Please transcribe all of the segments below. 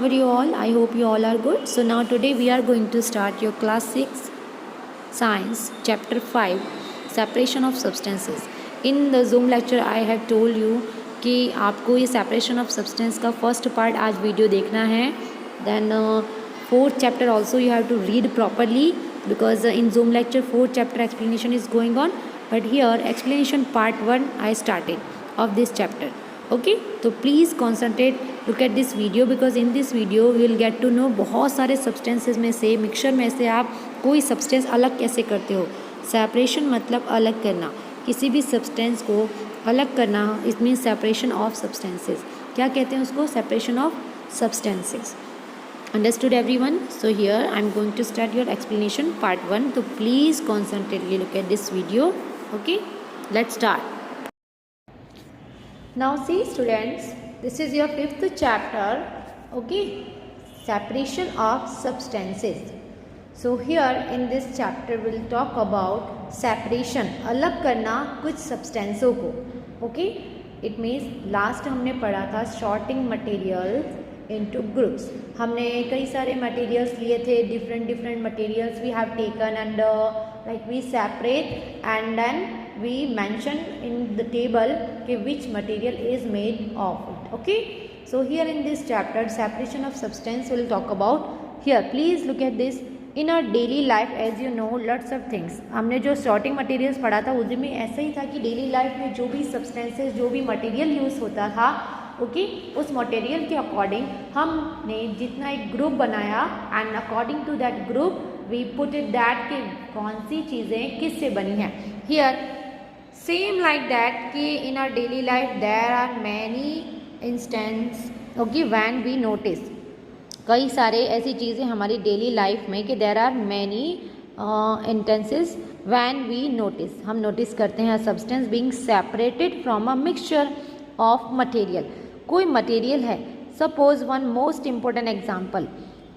are you all? I hope you all are good. So now today we are going to start your class 6 science chapter 5 separation of substances. In the Zoom lecture I have told you कि आपको ये separation of substance का first part आज video देखना है. Then fourth chapter also you have to read properly because in Zoom lecture fourth chapter explanation is going on, but here explanation part 1 I started of this chapter. Okay तो please concentrate look at this video because in this video we will get to know बहुत सारे substances में से mixture में से आप कोई substance अलग कैसे करते हो. सेपरेशन मतलब अलग करना, किसी भी सब्सटेंस को अलग करना. It means separation of substances. क्या कहते हैं उसको? Separation of substances. Understood everyone? So here I am going to start your explanation part 1. तो please concentratedly look at this video. Okay let's start. Now see students, this is your 5th chapter, okay, separation of substances. So here in this chapter we'll talk about separation, अलग करना कुछ सब्सटेंसों को. okay, it means last हमने पढ़ा था sorting materials into groups. हमने कई सारे materials लिए थे, different materials we have taken and like we separate and then we mention in the table कि which material is made of it. okay, so here in this chapter separation of substance we'll talk about. here please look at this. in our daily life as you know lots of things. हमने जो sorting materials पढ़ा था उसमें ऐसा ही था कि daily life में जो भी substances जो भी material use होता था ओके उस मटेरियल के अकॉर्डिंग हमने जितना एक ग्रुप बनाया and according to that group we put it that कि कौन सी चीज़ें किससे बनी हैं. हियर सेम लाइक दैट कि in our daily life there are many instance okay when we notice. कई सारे ऐसी चीज़ें हमारी डेली लाइफ में कि there are many instances when we notice. हम नोटिस करते हैं substance being separated from a mixture of material. कोई मटेरियल है, suppose one most important example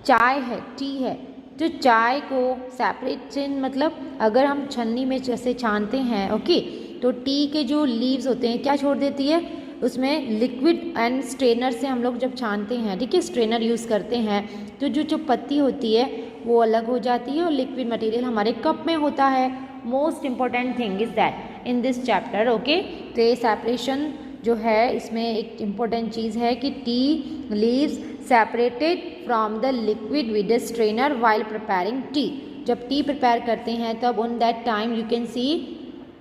चाय है, टी है. जो चाय को सेपरेशन मतलब अगर हम छन्नी में जैसे छानते हैं ओके तो टी के जो लीव्स होते हैं क्या छोड़ देती है उसमें लिक्विड एंड स्ट्रेनर से हम लोग जब छानते हैं ठीक है स्ट्रेनर यूज़ करते हैं तो जो पत्ती होती है वो अलग हो जाती है और लिक्विड मटेरियल हमारे कप में होता है. Most important thing is that in this chapter okay. तो ये सेपरेशन जो है इसमें एक इम्पोर्टेंट चीज़ है कि tea leaves separated from the liquid with the strainer while preparing tea. जब टी प्रिपेयर करते हैं तब on that time you can see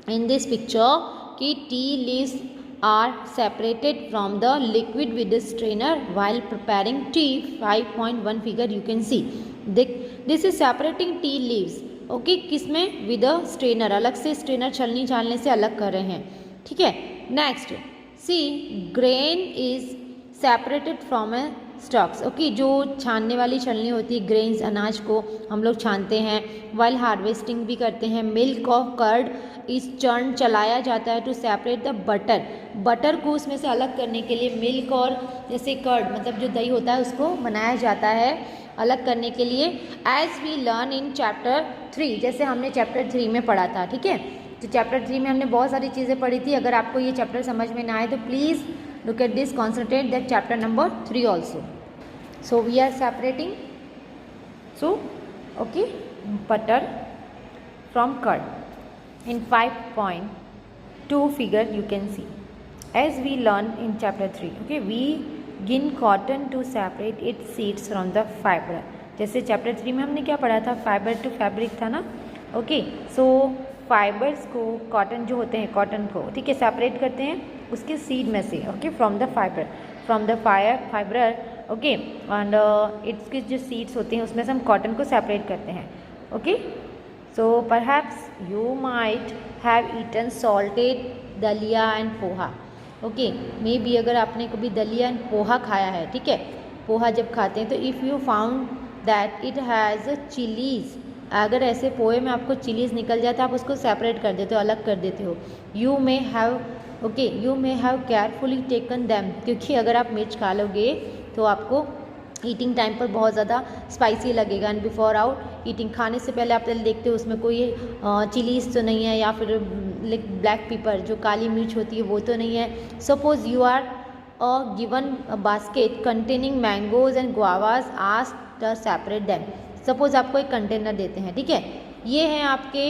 in this picture कि tea leaves are separated from the liquid with the strainer while preparing tea. 5.1 figure you can see. This is separating tea leaves okay किसमें with the strainer. अलग से strainer छलनी छानने से अलग कर रहे हैं ठीक है. Next see grain is separated from a stalks okay. जो छानने वाली छलनी होती है ग्रेन्स अनाज को हम लोग छानते हैं वाइल हार्वेस्टिंग भी करते हैं. मिल्क ऑफ कर्ड इस चर्न चलाया जाता है to separate the butter. Butter को उसमें से अलग करने के लिए मिल्क और जैसे कर्ड मतलब जो दही होता है उसको बनाया जाता है अलग करने के लिए. As we learn in chapter 3 जैसे हमने चैप्टर 3 में पढ़ा था ठीक है. तो चैप्टर 3 में हमने बहुत सारी चीज़ें पढ़ी थी. अगर आपको ये चैप्टर समझ में ना आए तो please look at this concentrate that chapter number 3 also. So we are separating so okay butter from curd in 5.2 figure you can see. As we learn in chapter 3 okay we gin cotton to separate it seeds from the fibre. जैसे chapter 3 में हमने क्या पढ़ा था fibre to fabric था ना okay. सो fibres को cotton जो होते हैं कॉटन को ठीक है सेपरेट करते हैं उसके सीड में से okay from the fibre okay and it's के जो सीड्स होते हैं उसमें से हम कॉटन को सेपरेट करते हैं okay. So perhaps you might have eaten salted daliya and poha okay. Maybe अगर आपने कभी दलिया एंड पोहा खाया है ठीक है. पोहा जब खाते हैं तो if you found that it has chillies अगर ऐसे पोहे में आपको चिलीज़ निकल जाए तो आप उसको सेपरेट कर देते हो अलग कर देते हो. You may have carefully taken them क्योंकि अगर आप मिर्च खा लोगे तो आपको ईटिंग टाइम पर बहुत ज़्यादा स्पाइसी लगेगा. एंड बिफोर आउट ईटिंग खाने से पहले आप पहले देखते हो उसमें कोई चिलीज़ तो नहीं है या फिर ब्लैक पेपर जो काली मिर्च होती है वो तो नहीं है. Suppose you are a given basket containing mangoes and guavas, ask to separate them. Suppose आपको एक कंटेनर देते हैं, ठीक है, ये हैं आपके,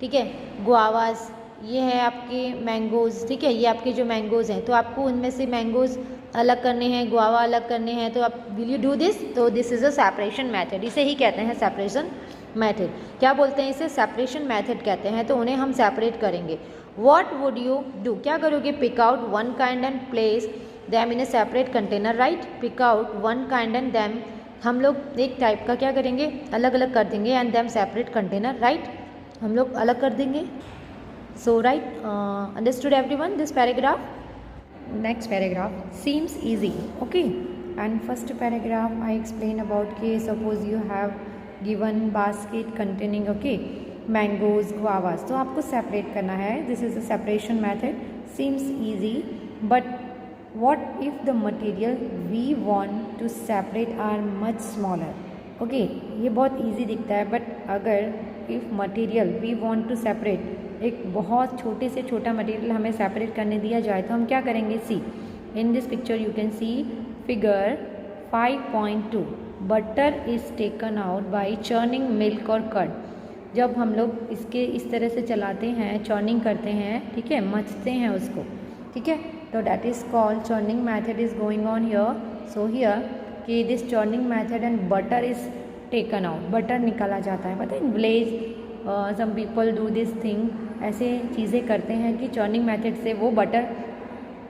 ठीक है, गुआवास, ये है आपके मैंगोज़, ठीक है, ये आपके जो मैंगोज़ हैं, तो आपको उनमें से मैंगोज़ अलग करने हैं, गुआवा अलग करने हैं, तो आप विल यू डू दिस? तो this is a separation method, इसे ही कहते हैं सेपरेशन मेथड. क्या बोलते हैं इसे? सेपरेशन मेथड कहते हैं. तो उन्हें हम सेपरेट करेंगे. What would you do? क्या करोगे? Pick out one kind and place them in a separate container, right? Pick out one kind and them, हम लोग एक टाइप का क्या करेंगे? अलग अलग कर देंगे. And them separate container, right? हम लोग अलग कर देंगे. So right, understood everyone this paragraph? Next paragraph seems easy, okay, and first paragraph I explain about कि suppose you have given basket containing, okay, mangoes, guavas, तो आपको separate करना है. this is a separation method. seems easy, but what if the material we want to separate are much smaller? okay, ये बहुत easy दिखता है, but अगर if material we want to separate, एक बहुत छोटे से छोटा मटेरियल हमें सेपरेट करने दिया जाए तो हम क्या करेंगे? See in this picture you can see figure 5.2. Butter is taken out by churning milk और कर्ड. जब हम लोग इसके इस तरह से चलाते हैं, चर्निंग करते हैं, ठीक है, मचते हैं उसको, ठीक है, तो that is called churning method is going on here. So here कि this churning method and butter is taken out, butter निकाला जाता है. पता है in village some people do this thing, ऐसे चीज़ें करते हैं कि चर्निंग मेथड से वो बटर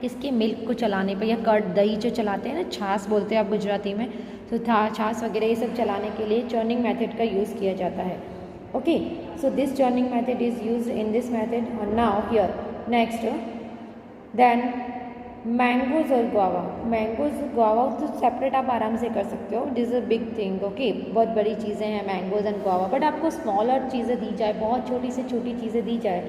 इसके मिल्क को चलाने पे, या कर्ड, दही जो चलाते हैं ना, छाछ बोलते हैं आप गुजराती में, तो छाछ वगैरह ये सब चलाने के लिए चर्निंग मेथड का यूज़ किया जाता है. Okay, so this churning method is use in this method. और now here next then mangoes और गुआवा. मैंगोज गुआवा तो सेपरेट आप आराम से कर सकते हो. This is a big thing. Okay, बहुत बड़ी चीज़ें हैं मैंगोज एंड गुआवा, बट आपको स्मॉलर चीज़ें दी जाए, बहुत छोटी से छोटी चीज़ें दी जाए,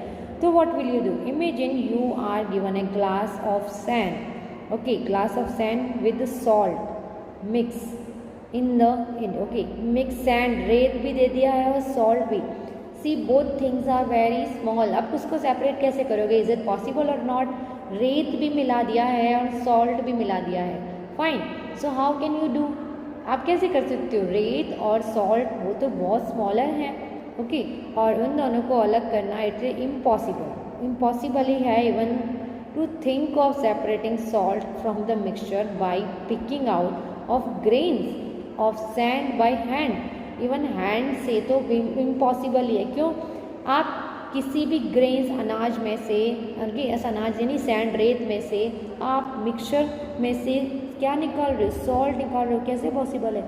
तो what will you do? Imagine you are given a glass of sand. Okay, glass of sand with salt mix in the okay, mix sand, रेत भी दे दिया है और सॉल्ट भी. See both things are very small. आप उसको separate कैसे करोगे? इज इट पॉसिबल और नॉट? रेत भी मिला दिया है और सॉल्ट भी मिला दिया है. Fine, so how can you do? आप कैसे कर सकते हो? रेत और सॉल्ट वो तो बहुत स्मॉलर हैं, ओके, और उन दोनों को अलग करना इट्स इम्पॉसिबल. इम्पॉसिबल ही है even to think of separating salt from the mixture by picking out of grains of sand by hand. Even hand से तो इम्पॉसिबल ही है. क्यों? आप किसी भी ग्रेन्स, अनाज में से, ऐसा अनाज यानी सैंड, रेत में से आप मिक्सचर में से क्या निकाल रहे हो? सॉल्ट निकाल रहे हो. कैसे पॉसिबल है?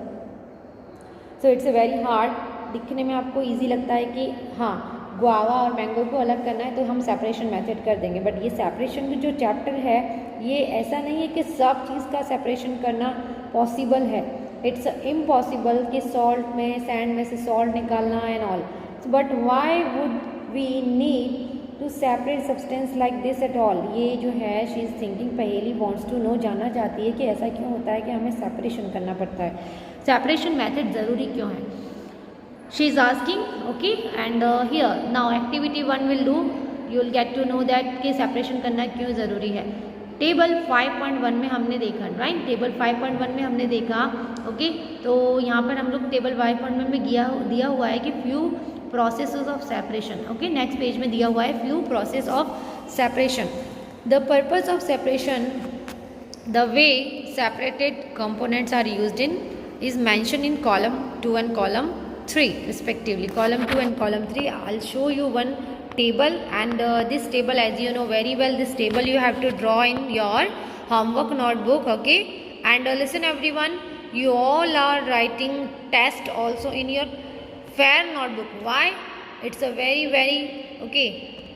So it's a very hard. दिखने में आपको इजी लगता है कि हाँ गुआवा और मैंगो को अलग करना है तो हम सेपरेशन मेथड कर देंगे, बट ये सेपरेशन जो चैप्टर है ये ऐसा नहीं है कि सब चीज़ का सेपरेशन करना पॉसिबल है. इट्स इम्पॉसिबल कि सॉल्ट में, सैंड में से सॉल्ट निकालना and all. But why would we need to separate substance like this at all? ये जो है she is thinking, पहेली wants to know, जानना चाहती है कि ऐसा क्यों होता है कि हमें सेपरेशन करना पड़ता है, सेपरेशन मेथड ज़रूरी क्यों है. she is asking, okay, and here now activity 1 will do, you will get to know that कि सेपरेशन करना क्यों ज़रूरी है. टेबल 5.1 में हमने देखा, राइट, टेबल 5.1 में हमने देखा, ओके, तो यहाँ पर हम लोग टेबल 5.1 में दिया हुआ है कि few processes of separation. okay, next page में दिया हुआ है few process of separation. the purpose of separation, the way separated components are used in, is mentioned in column 2 and column 3 respectively. column 2 and column 3, I'll show you one table, and this table, as you know very well, this table you have to draw in your homework notebook. okay, and listen everyone, you all are writing test also in your fair notebook. why? it's a very okay,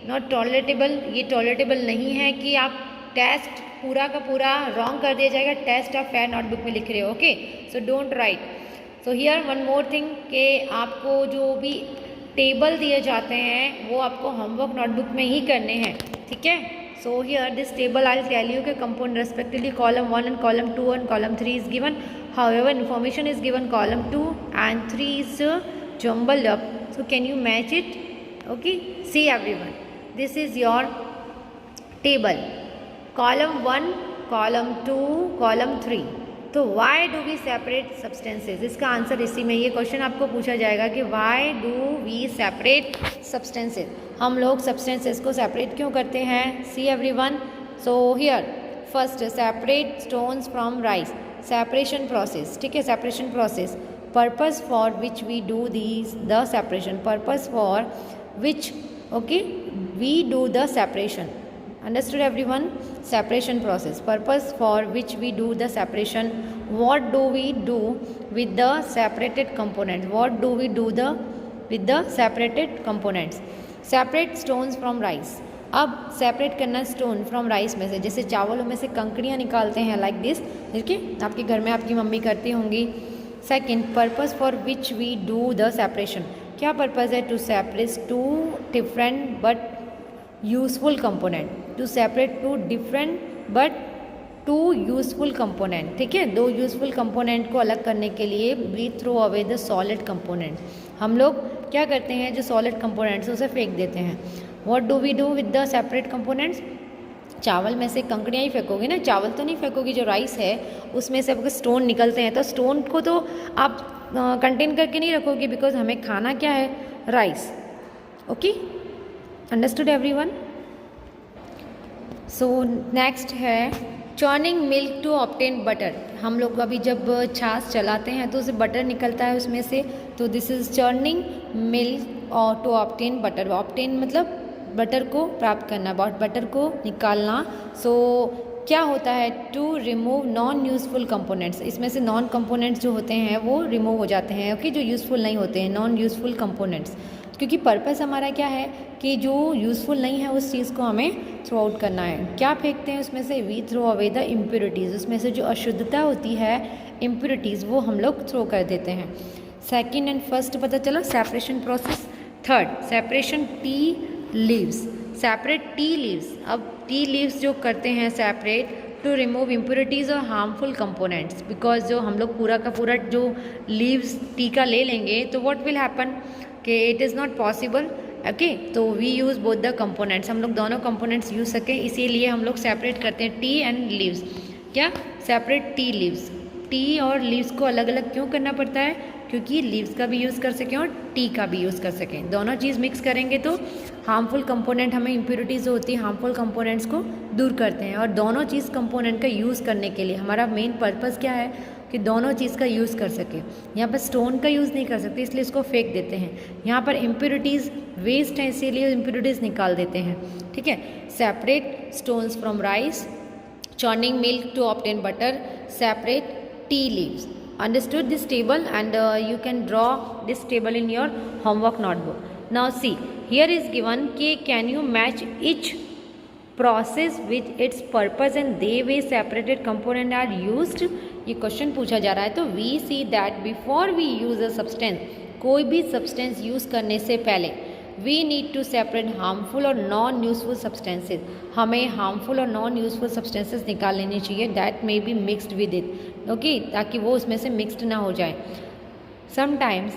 not tolerable. ये tolerable नहीं है कि आप test पूरा का पूरा wrong कर दिया जाएगा. टेस्ट आप फेयर नोटबुक में लिख रहे हो. Okay, so don't write. So here one more thing कि आपको जो भी टेबल दिए जाते हैं वो आपको होमवर्क नोटबुक में ही करने हैं, ठीक है. So here this table I will tell you के compound respectively column 1 and column 2 and column 3 is given. however information is given column 2 and 3 is jumbled up. so can you match it? okay, see everyone, this is your table. column 1 column 2, column 3। तो why do we separate substances, इसका answer इसी में, ये question आपको पूछा जाएगा कि why do we separate substances, हम लोग सब्सटेंसेज को सेपरेट क्यों करते हैं। See everyone, so here first separate stones from rice, separation process, ठीक है, separation process, purpose for which we do these the separation, purpose for which okay we do the separation, understood everyone, separation process, purpose for which we do the separation, what do we do with the separated components, what do we do the with the separated components, separate stones from rice। अब separate करना stone from rice में से, जैसे चावलों में से कंकड़ियाँ निकालते हैं लाइक दिस, देखिए आपके घर में आपकी मम्मी करती होंगी। Second, purpose for which we do the separation, क्या पर्पज़ है, to separate two different but useful component, to separate two different but two useful component, ठीक है, दो यूजफुल कंपोनेंट को अलग करने के लिए we throw away the solid component, हम लोग क्या करते हैं, जो सॉलिड कंपोनेंट्स उसे फेंक देते हैं। What do we do with the separate components, चावल में से कंकड़ियाँ ही फेंकोगे ना, चावल तो नहीं फेंकोगी, जो राइस है उसमें से अगर स्टोन निकलते हैं तो स्टोन को तो आप कंटेन करके नहीं रखोगे, बिकॉज हमें खाना क्या है, rice. Okay, understood everyone. So next है churning milk to obtain butter, हम लोग अभी जब छाछ चलाते हैं तो उसे बटर निकलता है उसमें से, तो दिस इज चर्निंग मिल्क और टू ऑब्टेन बटर, ऑब्टेन मतलब बटर को प्राप्त करना, बटर को निकालना। सो क्या होता है, to remove non useful components, इसमें से नॉन कंपोनेंट्स जो होते हैं वो रिमूव हो जाते हैं, ओके, जो यूज़फुल नहीं होते हैं, नॉन यूज़फुल कंपोनेंट्स, क्योंकि पर्पस हमारा क्या है कि जो यूज़फुल नहीं है उस चीज़ को हमें थ्रो आउट करना है। क्या फेंकते हैं उसमें से, we throw away the impurities, उसमें से जो अशुद्धता होती है, इम्प्योरिटीज़, वो हम लोग थ्रो कर देते हैं। सेकेंड एंड फर्स्ट पता चला, separation process. Third, separation tea leaves, separate tea leaves, अब टी लीव्स जो करते हैं सेपरेट टू रिमूव इम्प्योरिटीज़ और हार्मफुल कंपोनेंट्स, बिकॉज जो हम लोग पूरा का पूरा जो लीव्स टी का ले लेंगे तो व्हाट विल हैपन कि it is not possible, okay, तो we use both the components, हम लोग दोनों कंपोनेंट्स यूज़ सकें, इसीलिए हम लोग सेपरेट करते हैं टी एंड लीव्स। क्या, सेपरेट टी लीव्स, टी और लीव्स को अलग अलग क्यों करना पड़ता है, क्योंकि लीव्स का भी यूज़ कर सकें और टी का भी यूज़ कर सकें, दोनों चीज़ मिक्स करेंगे तो हार्मफुल कंपोनेंट, हमें इम्प्योरिटीज़ जो होती है हार्मफुल कंपोनेंट्स को दूर करते हैं, और दोनों चीज़ कंपोनेंट का यूज़ करने के लिए हमारा मेन पर्पस क्या है कि दोनों चीज़ का यूज़ कर सके। यहाँ पर स्टोन का यूज़ नहीं कर सकते इसलिए इसको फेंक देते हैं, यहाँ पर इम्प्योरिटीज़ वेस्ट है इसीलिए इम्प्योरिटीज़ निकाल देते हैं, ठीक है। Separate stones from rice, churning milk to obtain butter, separate tea leaves. Understood this table, and you can draw this table in your homework notebook. Now see, here is given कि can you match each process with its purpose and they way separated component are used, ये question पूछा जा रहा है। तो we see that before we use a substance, कोई भी substance use करने से पहले we need to separate harmful और नॉन यूजफुल सब्सटेंसेज, हमें हार्मफुल और नॉन यूजफुल सब्सटेंसेज निकाल लेनी चाहिए, that may be mixed with it, okay, ताकि वो उसमें से मिक्सड ना हो जाए। Sometimes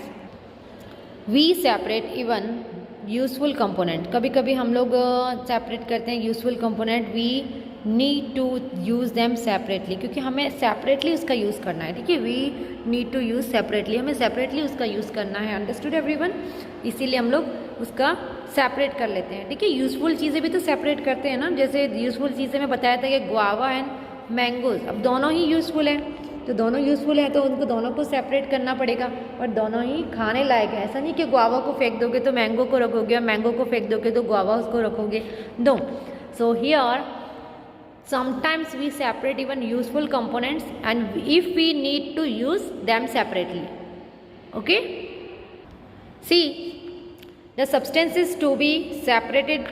we separate even useful component, कभी कभी हम लोग सेपरेट करते हैं useful component, we need to use them separately, क्योंकि हमें सेपरेटली उसका यूज़ करना है, ठीक है, we need to use separately, हमें सेपरेटली उसका यूज़ करना है। अंडरस्टूड एवरीवन, इसीलिए हम लोग उसका सेपरेट कर लेते हैं, ठीक है। यूज़फुल चीज़ें भी तो सेपरेट करते हैं ना, जैसे यूज़फुल चीज़ें में बताया था कि गुआवा एंड मैंगोज़, अब दोनों ही यूज़फुल हैं, तो दोनों यूज़फुल है तो उनको दोनों को सेपरेट करना पड़ेगा, और दोनों ही खाने लायक है। ऐसा नहीं कि गुआवा को फेंक दोगे तो मैंगो को रखोगे, और मैंगो को फेंक दोगे तो गुआवा उसको रखोगे, no. So here sometimes we separate even useful components and if we need to use them separately, okay. See, the substances to be separated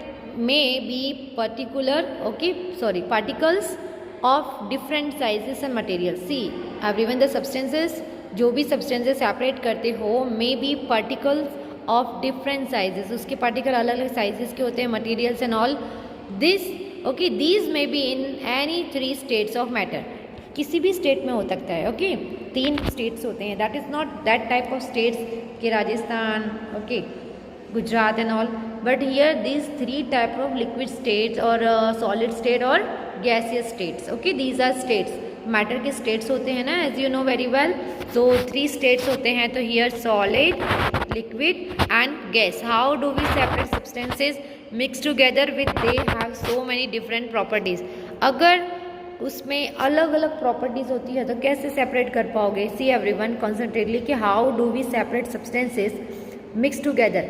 may be particles of different sizes and materials. See everyone, the substances, जो भी substances separate करते हो may be particles of different sizes, उसके particle अलग अलग sizes के होते हैं, materials and all this, okay, these may be in any 3 states of matter, किसी भी स्टेट में हो सकता है, ओके, 3 स्टेट्स होते हैं, that is not that type of states कि Rajasthan, okay, Gujarat and all. But here these three type of liquid states or solid state or gaseous states. Okay, these are states. Matter के states होते हैं ना, as you know very well. तो 3 states होते हैं. तो here solid, liquid and gas. How do we separate substances mix together with they have so many different properties. अगर उसमें अलग अलग प्रॉपर्टीज होती है तो कैसे सेपरेट कर पाओगे. सी एवरीवन कॉन्सेंट्रेटली कि how do we separate substances mix together.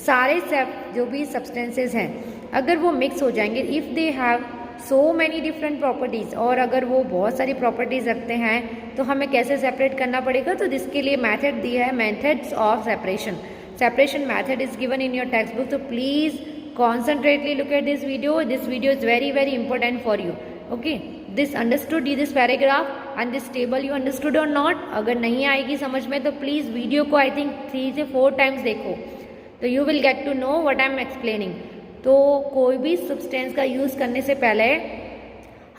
सारे जो भी सब्सटेंसेज हैं अगर वो मिक्स हो जाएंगे, if they have so many different properties, और अगर वो बहुत सारी प्रॉपर्टीज़ रखते हैं तो हमें कैसे सेपरेट करना पड़ेगा. तो जिसके लिए मेथड दिया है, methods of separation. Separation method is given in your text book. तो please concentratedly look at this video. This video is very very important for you. Okay, this understood you this paragraph and this table you understood और not. अगर नहीं आएगी समझ में तो please video को I think 3 से 4 टाइम्स देखो, तो you will get to know what I am explaining. तो कोई भी सब्सटेंस का यूज़ करने से पहले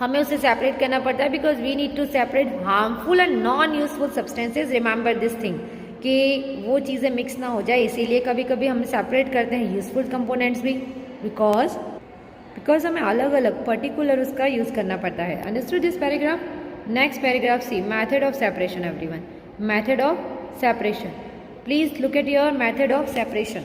हमें उसे सेपरेट करना पड़ता है, because we need to separate harmful and non useful substances. Remember this thing कि वो चीज़ें मिक्स ना हो जाए, इसीलिए कभी कभी हम सेपरेट करते हैं यूजफुल कंपोनेंट्स भी, बिकॉज हमें अलग अलग पर्टिकुलर उसका यूज़ करना पड़ता है. Understood this paragraph. Next paragraph see, method of separation. Everyone, method of separation. Please look at your method of separation.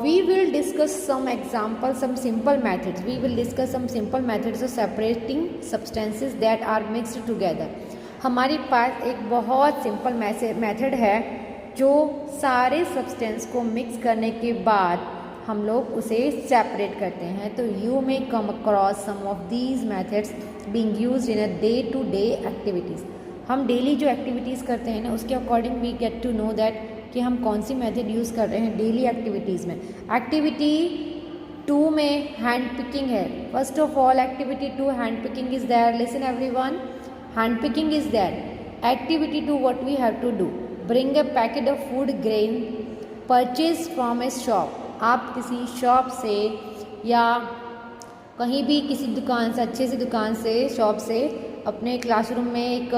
We will discuss some examples, some simple methods. We will discuss some simple methods of separating substances that are mixed together. हमारे पास एक बहुत simple method है जो सारे substance को mix करने के बाद हम लोग उसे सेपरेट करते हैं. तो you may come across some of these methods being used in a day-to-day activities. हम डेली जो एक्टिविटीज़ करते हैं ना उसके according we get to know that कि हम कौन सी मेथड यूज़ कर रहे हैं डेली एक्टिविटीज़ में. एक्टिविटी 2 में हैंड पिकिंग है. First of all activity 2 hand picking is there. Listen everyone, hand picking is there. Activity 2 what we have to do, bring a packet of food grain purchase from a shop. आप किसी shop से या कहीं भी किसी दुकान से, अच्छे से दुकान से, शॉप से अपने क्लासरूम में एक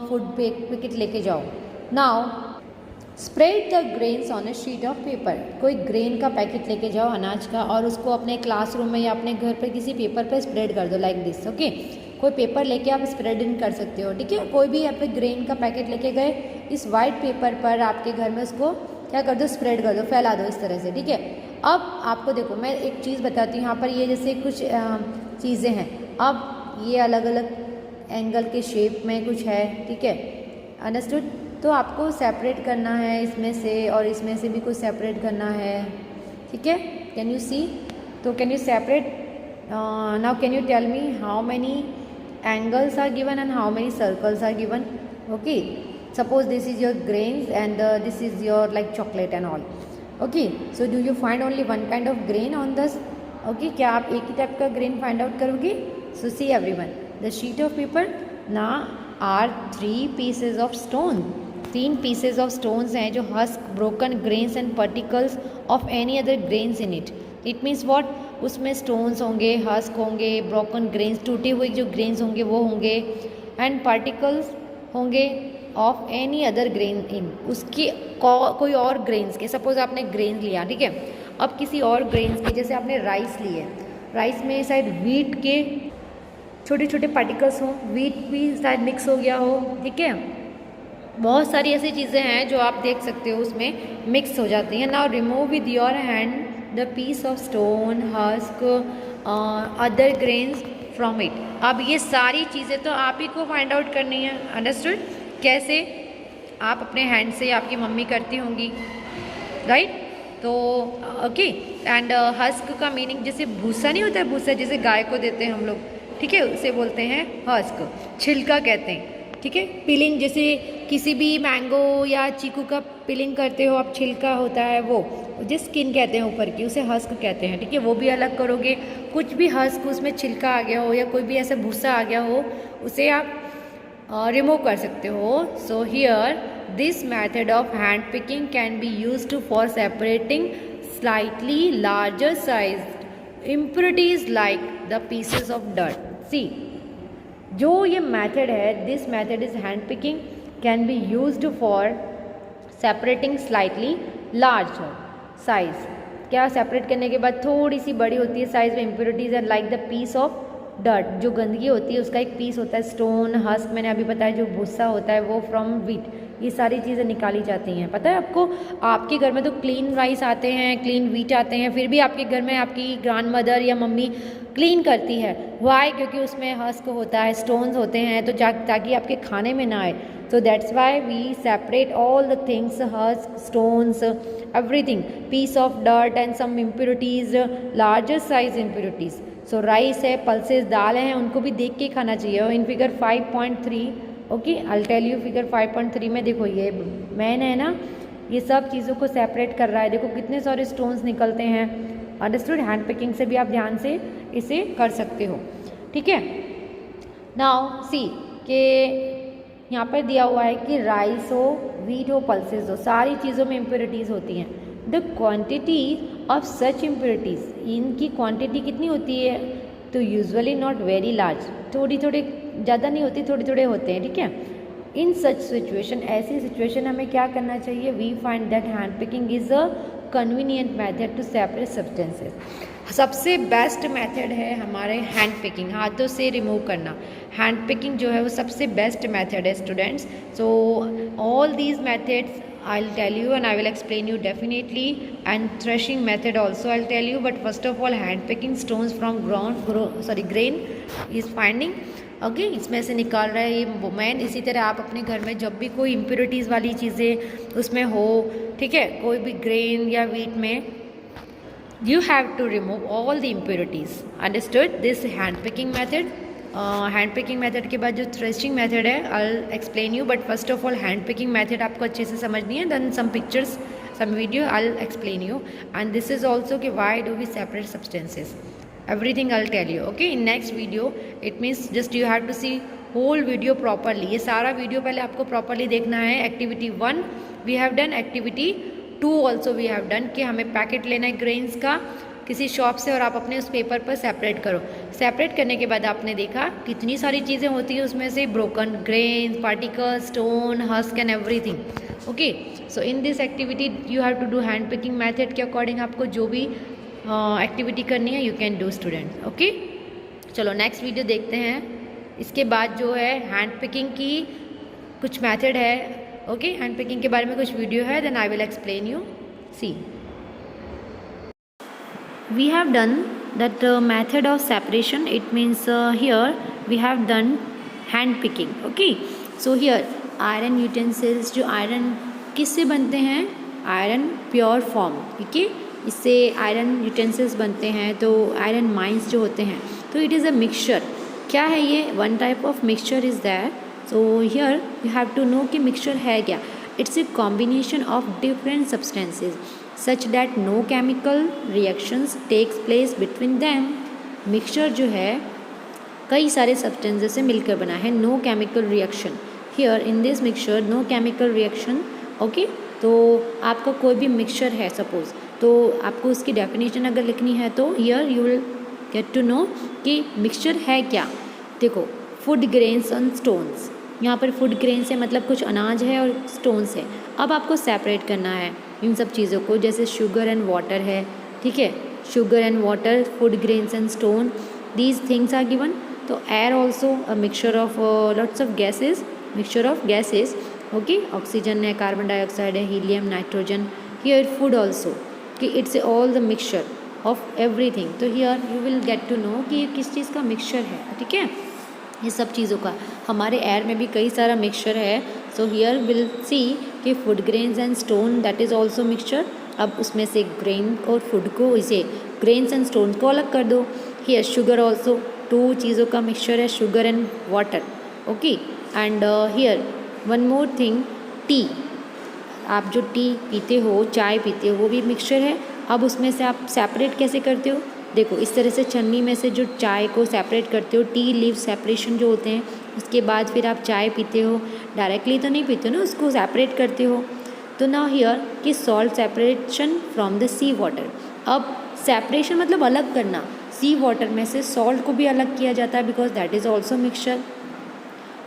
फूड पैकेट लेके जाओ. Now spread the grains on a sheet of paper. कोई ग्रेन का पैकेट लेके जाओ अनाज का और उसको अपने क्लासरूम में या अपने घर पर किसी पेपर पर स्प्रेड कर दो लाइक दिस. ओके, कोई पेपर लेके आप स्प्रेड इन कर सकते हो. ठीक है, कोई भी आप ग्रेन का पैकेट लेके गए, इस वाइट पेपर पर आपके घर में उसको क्या कर दो, स्प्रेड कर दो, फैला दो इस तरह से. ठीक है, अब आपको देखो मैं एक चीज़ बताती हूँ. यहाँ पर ये जैसे कुछ चीज़ें हैं, अब ये अलग अलग एंगल के शेप में कुछ है. ठीक है, अंडरस्टूड. तो आपको सेपरेट करना है इसमें से और इसमें से भी कुछ सेपरेट करना है. ठीक है, कैन यू सी. तो can you separate now. Can you tell me how many angles are given and how many circles are given. Okay, suppose this is your grains and this is your like chocolate and all. Okay, so do you find only one kind of grain on this. Okay, क्या आप एक ही type का grain find out करोगे. So see everyone, the sheet of paper ना are 3 pieces of stone. 3 pieces of stones हैं जो husk, broken grains and पर्टिकल्स of any other grains in it. It means what, उसमें stones होंगे, husk होंगे, broken grains, टूटे हुए जो grains होंगे वो होंगे, एंड पार्टिकल्स होंगे of any other grain in, उसकी कोई और ग्रेन्स के. सपोज आपने ग्रेन लिया, ठीक है, अब किसी और ग्रेन्स के, जैसे आपने राइस लिए, राइस में शायद वीट के छोटे छोटे पार्टिकल्स हों, वीट भी शायद मिक्स हो गया हो. ठीक है, बहुत सारी ऐसी चीज़ें हैं जो आप देख सकते हो उसमें मिक्स हो जाती हैं. Now remove with your hand the piece of stone, husk, other grains from it. अब ये सारी चीज़ें तो आप ही को फाइंड आउट करनी है. अंडरस्टूड. कैसे, आप अपने हैंड से, आपकी मम्मी करती होंगी, राइट. तो ओके, एंड हस्क का मीनिंग जैसे भूसा नहीं होता है, भूसा जैसे गाय को देते हैं हम लोग, ठीक है, उसे बोलते हैं हस्क, छिलका कहते हैं. ठीक है, पिलिंग, जैसे किसी भी मैंगो या चीकू का पिलिंग करते हो आप, छिलका होता है वो, जिस स्किन कहते हैं ऊपर की, उसे हस्क कहते हैं. ठीक है, वो भी अलग करोगे. कुछ भी हस्क उसमें छिलका आ गया हो या कोई भी ऐसा भूसा आ गया हो, उसे आप रिमूव कर सकते हो. सो here this method of hand picking can be used for separating slightly larger size impurities like the pieces of dirt. See, जो ये मेथड है, this method is hand picking, can be used for separating slightly larger size, क्या separate करने के बाद थोड़ी सी बड़ी होती है साइज में impurities and like the piece of dirt, जो गंदगी होती है उसका एक पीस होता है, स्टोन, हस्क मैंने अभी बताया, जो भूसा होता है वो फ्रॉम वीट, ये सारी चीज़ें निकाली जाती हैं। पता है आपको, आपके घर में तो क्लीन राइस आते हैं, क्लीन वीट आते हैं, फिर भी आपके घर में आपकी ग्रैंड मदर या मम्मी क्लीन करती है। वाई? क्योंकि उसमें हस्क होता है, स्टोन्स होते हैं, तो ताकि आपके खाने में ना आए। So that's why we separate all the things, husk, stones, everything, piece of dirt and some impurities, larger size impurities. So rice है, pulses, दाल हैं, उनको भी देख के खाना चाहिए। और in figure 5.3 okay, I'll tell you figure 5.3 में देखो ये मैन है ना, ये सब चीज़ों को सेपरेट कर रहा है। देखो कितने सारे स्टोन्स निकलते हैं। अंडरस्टूड? हैंड पिकिंग से भी आप ध्यान से इसे कर सकते हो। ठीक है, नाउ सी के यहाँ पर दिया हुआ है कि राइस हो, वीट हो, पल्सेस हो, सारी चीज़ों में इम्प्योरिटीज़ होती हैं। The quantity of such impurities, इनकी क्वांटिटी कितनी होती है? तो यूजुअली नॉट वेरी लार्ज, थोड़ी थोड़ी, ज़्यादा नहीं होती, थोड़े थोड़े होते हैं। ठीक है, इन सच सिचुएशन, ऐसी सिचुएशन हमें क्या करना चाहिए? We find that hand picking is a convenient method to separate substances. सबसे बेस्ट मेथड है हमारे हैंड पिकिंग, हाथों से रिमूव करना। हैंड पिकिंग जो है वो सबसे बेस्ट मेथड है students. So all these methods I'll tell you and I will explain you definitely, and threshing method also I'll tell you, but first of all hand picking stones from grain is finding, okay, इसमें से निकाल रहा है ये women. इसी तरह आप अपने घर में जब भी कोई इम्प्योरिटीज़ वाली चीज़ें उसमें हो, ठीक है, कोई भी ग्रेन या वीट में, you have to remove all the impurities. Understood? This hand picking method. Hand picking method के बाद जो थ्रेशिंग मेथड है I'll explain you, but first of all hand picking method आपको अच्छे से समझनी है, then some pictures, some video I'll explain you, and this is also कि why do we separate substances, everything I'll tell you, okay, in next video. It means just you have to see whole video properly, ये सारा video पहले आपको properly देखना है। Activity 1 we have done, activity 2 also we have done, कि हमें packet लेना है ग्रेन्स का किसी शॉप से और आप अपने उस पेपर पर सेपरेट करो। सेपरेट करने के बाद आपने देखा कितनी सारी चीज़ें होती हैं उसमें से, broken grain, particles, stone, husk and everything. Okay, so in this activity you have to do hand picking method के अकॉर्डिंग आपको जो भी एक्टिविटी करनी है you can do student. Okay, चलो नेक्स्ट वीडियो देखते हैं। इसके बाद जो है हैंड पिकिंग की कुछ मेथड है, ओके, हैंड पिकिंग के बारे में कुछ वीडियो है, then I will explain you. See, we have done that method of separation. It means here we have done hand picking. Okay, so here iron utensils, जो iron किससे बनते हैं? Iron pure form, ठीक है, इससे iron utensils बनते हैं। तो आयरन माइंस जो होते हैं, तो इट इज़ अ मिक्सचर। क्या है ये? One type of mixture is that. So here you have to know कि मिक्सचर है क्या। It's a combination of different substances such that no chemical reactions takes place between them. Mixture जो है कई सारे सब्सटेंसेस से मिलकर बना है, no chemical reaction. Here in this mixture no chemical reaction. Okay, तो आपका कोई भी मिक्सचर है सपोज, तो आपको उसकी डेफिनेशन अगर लिखनी है तो here you will get to know कि मिक्सचर है क्या। देखो, फूड ग्रेन्स एंड स्टोन्स, यहाँ पर फूड ग्रेन्स है मतलब कुछ अनाज है और स्टोन्स है। अब आपको सेपरेट करना है इन सब चीज़ों को, जैसे शुगर एंड वाटर है, ठीक है, sugar and water, food grains and stone, these things are given. तो air also a mixture of lots of gases, mixture of gases, okay, oxygen है, कार्बन डाइऑक्साइड है, helium, nitrogen. Here food also, कि it's all the mixture of everything. तो here you will get to know कि ये किस चीज़ का mixture है, ठीक है, ये सब चीज़ों का। हमारे एयर में भी कई सारा मिक्सचर है। सो हियर विल सी कि food grains and stone that is also mixture. अब उसमें से ग्रेन और फूड को, इसे ग्रेन्स एंड स्टोन को अलग कर दो। हियर शुगर ऑल्सो, 2 चीज़ों का मिक्सचर है, sugar and water, okay. And here one more thing, T, आप जो टी पीते हो, चाय पीते हो, वो भी मिक्सचर है। अब उसमें से आप सेपरेट कैसे करते हो? देखो, इस तरह से छन्नी में से जो चाय को सेपरेट करते हो, टी लीव सेपरेशन जो होते हैं, उसके बाद फिर आप चाय पीते हो। डायरेक्टली तो नहीं पीते हो ना, उसको सेपरेट करते हो। तो नाउ हियर कि salt separation from the sea water. अब सेपरेशन मतलब अलग करना, सी वाटर में से सॉल्ट को भी अलग किया जाता है, because that is also mixture,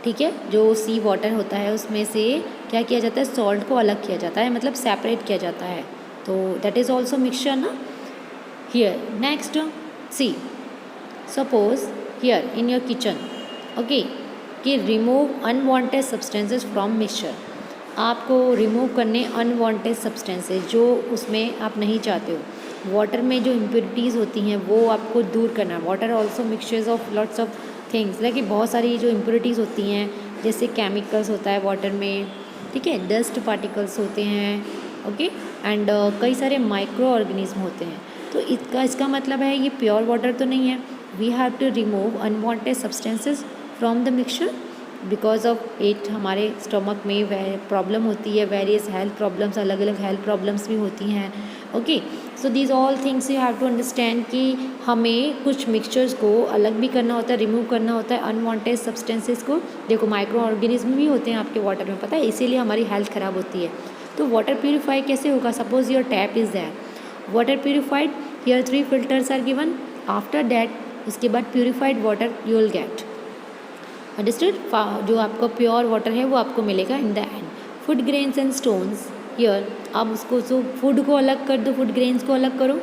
ठीक है। जो सी वाटर होता है उसमें से क्या किया जाता है? सॉल्ट को अलग किया जाता है, मतलब सेपरेट किया जाता है, तो दैट इज़ ऑल्सो मिक्सचर ना. Here next see, suppose here in your kitchen, okay, कि remove unwanted substances from mixture. आपको रिमूव करने अनवांटेड सब्सटेंसेस जो उसमें आप नहीं चाहते हो. वाटर में जो इम्प्योरिटीज़ होती हैं वो आपको दूर करना. Water also mixtures of lots of things, like बहुत सारी जो इम्प्योरिटीज़ होती हैं, जैसे केमिकल्स होता है वाटर में, ठीक है, डस्ट पार्टिकल्स होते हैं, ओके, एंड कई सारे माइक्रो ऑर्गेनिज्म होते हैं. तो इसका मतलब है ये प्योर वाटर तो नहीं है. We have to remove unwanted substances from the mixture because of it. हमारे स्टमक में प्रॉब्लम होती है, वेरियस हेल्थ प्रॉब्लम्स, अलग अलग हेल्थ प्रॉब्लम्स भी होती हैं. Okay, so these all things you have to understand कि हमें कुछ मिक्सचर्स को अलग भी करना होता है, रिमूव करना होता है अनवांटेड सब्सटेंसेस को. देखो माइक्रो ऑर्गेनिज्म भी होते हैं आपके वाटर में, पता है, इसीलिए हमारी हेल्थ ख़राब होती है. तो वाटर प्यूरीफाई कैसे होगा? Suppose your tap is there, water purified, here 3 filters are given. After that उसके बाद purified water you will get. Understood? जो आपका प्योर वाटर है वो आपको मिलेगा in the end. Food grains and stones, here अब उसको सो फूड को अलग कर दो, फूड ग्रेन्स को अलग करो,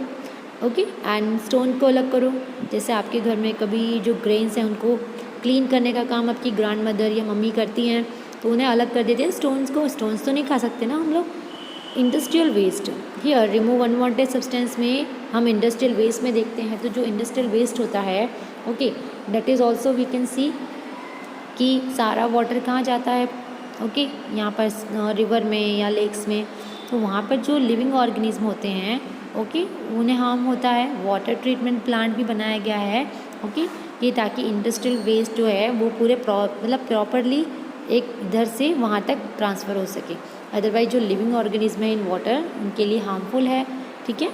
ओके, एंड स्टोन को अलग करो. जैसे आपके घर में कभी जो ग्रेन्स हैं उनको क्लीन करने का काम आपकी ग्रैंड मदर या मम्मी करती हैं, तो उन्हें अलग कर देते हैं स्टोन्स को. स्टोन्स तो नहीं खा सकते ना हम लोग. Industrial waste, here remove unwanted substance में हम इंडस्ट्रियल वेस्ट में देखते हैं. तो जो इंडस्ट्रियल वेस्ट होता है, okay, that is also we can see कि सारा वाटर कहाँ जाता है, ओके, यहाँ पर रिवर में या लेक्स में. तो वहाँ पर जो लिविंग ऑर्गेनिज्म होते हैं, ओके, उन्हें हार्म होता है. वाटर ट्रीटमेंट प्लांट भी बनाया गया है, ओके, ये ताकि इंडस्ट्रियल वेस्ट जो है वो पूरे मतलब प्रॉपरली एक इधर से वहाँ तक ट्रांसफ़र हो सके. अदरवाइज जो लिविंग ऑर्गेनिज्म है इन वाटर उनके लिए हार्मफुल है, ठीक है.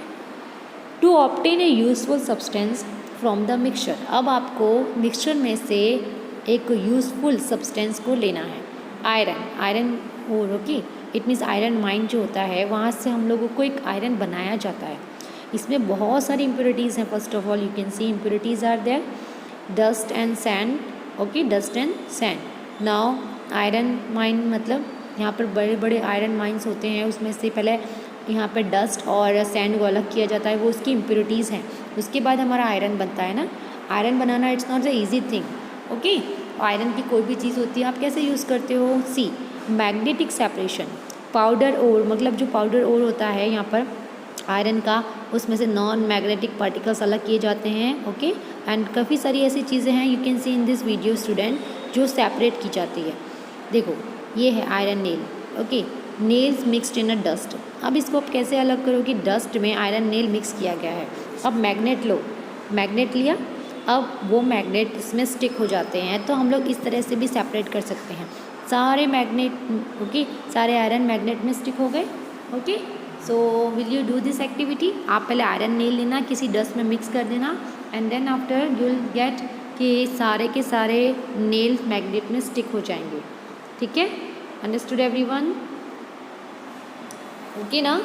To obtain a useful substance from the mixture, अब आपको मिक्सचर में से एक यूज़फुल सब्सटेंस को लेना है. आयरन और, okay, it means iron mine जो होता है वहाँ से हम लोगों को एक आयरन बनाया जाता है. इसमें बहुत सारी इम्प्योरिटीज़ हैं. First of all you can see impurities are there, dust and sand, okay, dust and sand. Now iron mine मतलब यहाँ पर बड़े बड़े आयरन माइंस होते हैं, उसमें से पहले यहाँ पर डस्ट और सैंड को अलग किया जाता है, वो उसकी इम्प्योरिटीज़ हैं. उसके बाद हमारा आयरन बनता है ना. Iron banana it's not the easy thing, okay. Iron की कोई भी चीज़ होती है, आप कैसे यूज़ करते हो? सी, मैग्नेटिक सेपरेशन. पाउडर ओर मतलब जो पाउडर ओर होता है यहाँ पर आयरन का, उसमें से नॉन मैग्नेटिक पार्टिकल्स अलग किए जाते हैं, ओके. एंड काफ़ी सारी ऐसी चीज़ें हैं you can see in this video student जो सेपरेट की जाती है. देखो ये है iron nail, okay, nails mixed in a dust. अब इसको आप कैसे अलग करो कि डस्ट में आयरन नेल मिक्स किया गया है. अब मैग्नेट लो, मैग्नेट लिया, अब वो मैग्नेट इसमें स्टिक हो जाते हैं. तो हम लोग इस तरह से भी सेपरेट कर सकते हैं. सारे मैग्नेट, ओके, सारे आयरन मैग्नेट में स्टिक हो गए, okay. So will you do this activity? आप पहले आयरन नेल लेना, किसी डस्ट में मिक्स कर देना, and then after you will get कि सारे के सारे नेल मैग्नेट में स्टिक हो जाएंगे, ठीक है. Understood everyone? ओके ना.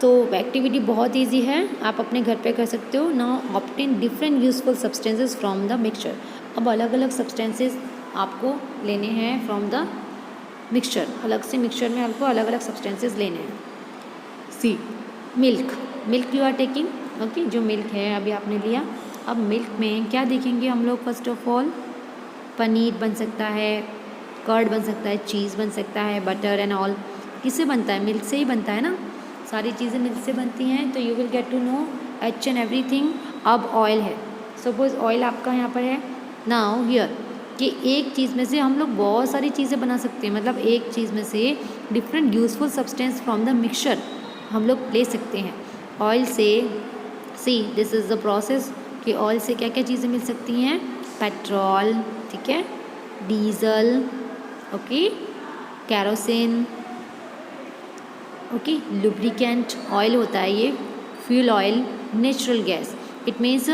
तो एक्टिविटी बहुत इजी है, आप अपने घर पे कर सकते हो. Now obtain different useful substances from the mixture. अब अलग अलग सब्सटेंसेस आपको लेने हैं फ्रॉम द मिक्सचर. अलग से मिक्सचर में आपको अलग अलग सब्सटेंसेस लेने हैं. See, milk you are taking, okay, जो मिल्क है अभी आपने लिया. अब मिल्क में क्या देखेंगे हम लोग? फर्स्ट ऑफ ऑल पनीर बन सकता है, कर्ड बन सकता है, चीज़ बन सकता है, बटर एंड ऑल. किससे बनता है? मिल्क से ही बनता है ना. सारी चीज़ें मिल्क से बनती हैं. तो you will get to know H and everything. अब ऑयल है, सपोज ऑयल आपका यहाँ पर है. नाउ हियर कि एक चीज़ में से हम लोग बहुत सारी चीज़ें बना सकते हैं. मतलब एक चीज़ में से different useful substance from the mixture हम लोग ले सकते हैं. ऑयल से, see this is the process कि ऑयल से क्या क्या चीज़ें मिल सकती हैं? पेट्रोल, ठीक है, diesel, okay, kerosene, okay, lubricant oil होता है ये, fuel oil, natural gas. It means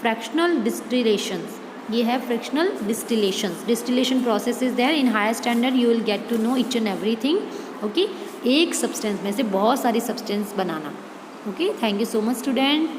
fractional distillations. ये है fractional distillations. Distillation process is there in higher standard. You will get to know each and everything, okay. एक substance में से बहुत सारी सब्सटेंस बनाना, okay. Thank you so much student.